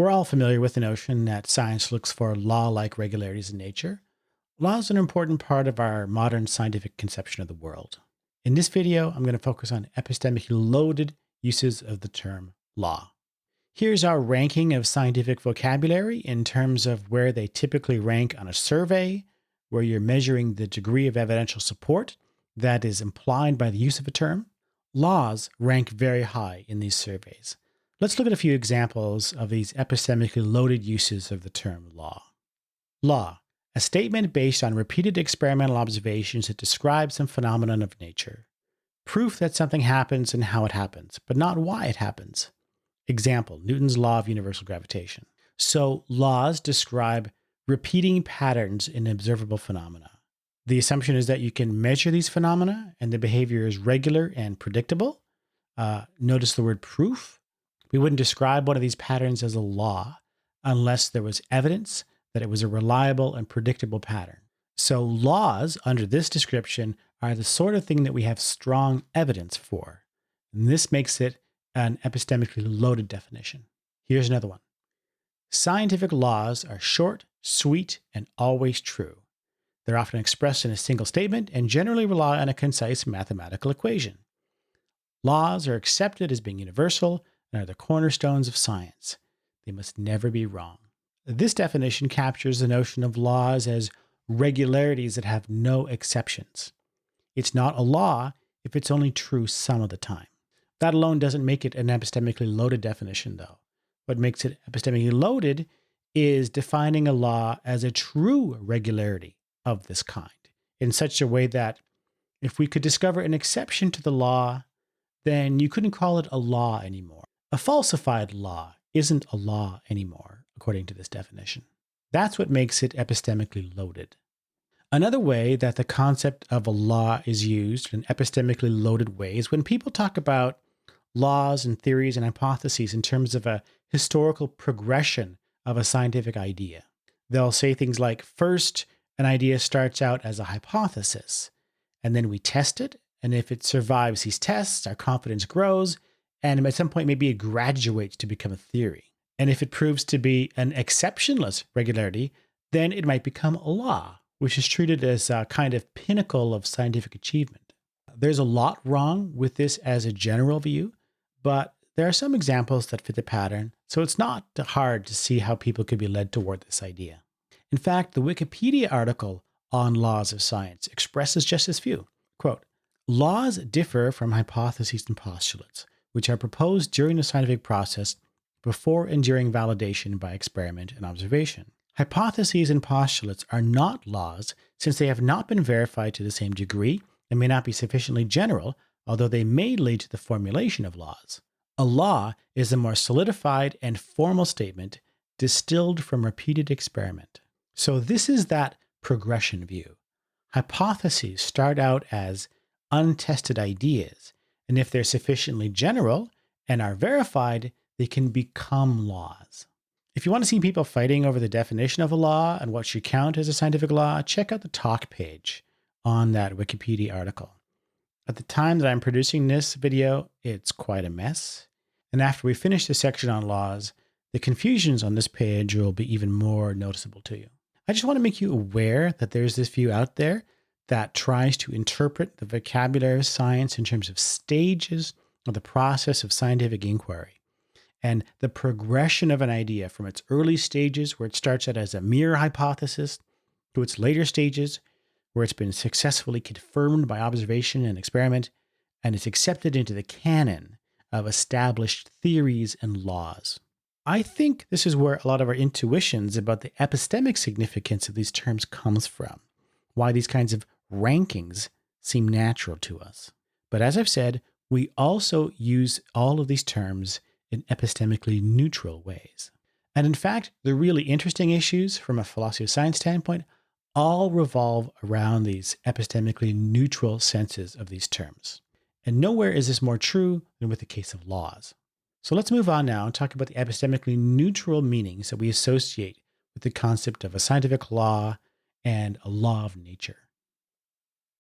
We're all familiar with the notion that science looks for law-like regularities in nature. Law is an important part of our modern scientific conception of the world. In this video, I'm going to focus on epistemically loaded uses of the term law. Here's our ranking of scientific vocabulary in terms of where they typically rank on a survey, where you're measuring the degree of evidential support that is implied by the use of a term. Laws rank very high in these surveys. Let's look at a few examples of these epistemically loaded uses of the term law. Law, a statement based on repeated experimental observations that describe some phenomenon of nature. Proof that something happens and how it happens, but not why it happens. Example, Newton's law of universal gravitation. So laws describe repeating patterns in observable phenomena. The assumption is that you can measure these phenomena and the behavior is regular and predictable. Notice the word proof. We wouldn't describe one of these patterns as a law unless there was evidence that it was a reliable and predictable pattern. So laws under this description are the sort of thing that we have strong evidence for. And this makes it an epistemically loaded definition. Here's another one. Scientific laws are short, sweet, and always true. They're often expressed in a single statement and generally rely on a concise mathematical equation. Laws are accepted as being universal and are the cornerstones of science. They must never be wrong. This definition captures the notion of laws as regularities that have no exceptions. It's not a law if it's only true some of the time. That alone doesn't make it an epistemically loaded definition, though. What makes it epistemically loaded is defining a law as a true regularity of this kind, in such a way that if we could discover an exception to the law, then you couldn't call it a law anymore. A falsified law isn't a law anymore, according to this definition. That's what makes it epistemically loaded. Another way that the concept of a law is used in an epistemically loaded way is when people talk about laws and theories and hypotheses in terms of a historical progression of a scientific idea. They'll say things like, first, an idea starts out as a hypothesis, and then we test it, and if it survives these tests, our confidence grows, and at some point maybe it graduates to become a theory. And if it proves to be an exceptionless regularity, then it might become a law, which is treated as a kind of pinnacle of scientific achievement. There's a lot wrong with this as a general view, but there are some examples that fit the pattern, so it's not hard to see how people could be led toward this idea. In fact, the Wikipedia article on laws of science expresses just this view. Quote, laws differ from hypotheses and postulates, which are proposed during the scientific process before and during validation by experiment and observation. Hypotheses and postulates are not laws since they have not been verified to the same degree and may not be sufficiently general, although they may lead to the formulation of laws. A law is a more solidified and formal statement distilled from repeated experiment. So this is that progression view. Hypotheses start out as untested ideas, and if they're sufficiently general and are verified, they can become laws. If you want to see people fighting over the definition of a law and what should count as a scientific law, check out the talk page on that Wikipedia article. At the time that I'm producing this video, it's quite a mess. And after we finish the section on laws, the confusions on this page will be even more noticeable to you. I just want to make you aware that there's this view out there that tries to interpret the vocabulary of science in terms of stages of the process of scientific inquiry and the progression of an idea from its early stages where it starts out as a mere hypothesis to its later stages where it's been successfully confirmed by observation and experiment and it's accepted into the canon of established theories and laws. I think this is where a lot of our intuitions about the epistemic significance of these terms comes from, why these kinds of rankings seem natural to us. But as I've said, we also use all of these terms in epistemically neutral ways. And in fact, the really interesting issues from a philosophy of science standpoint all revolve around these epistemically neutral senses of these terms. And nowhere is this more true than with the case of laws. So let's move on now and talk about the epistemically neutral meanings that we associate with the concept of a scientific law and a law of nature.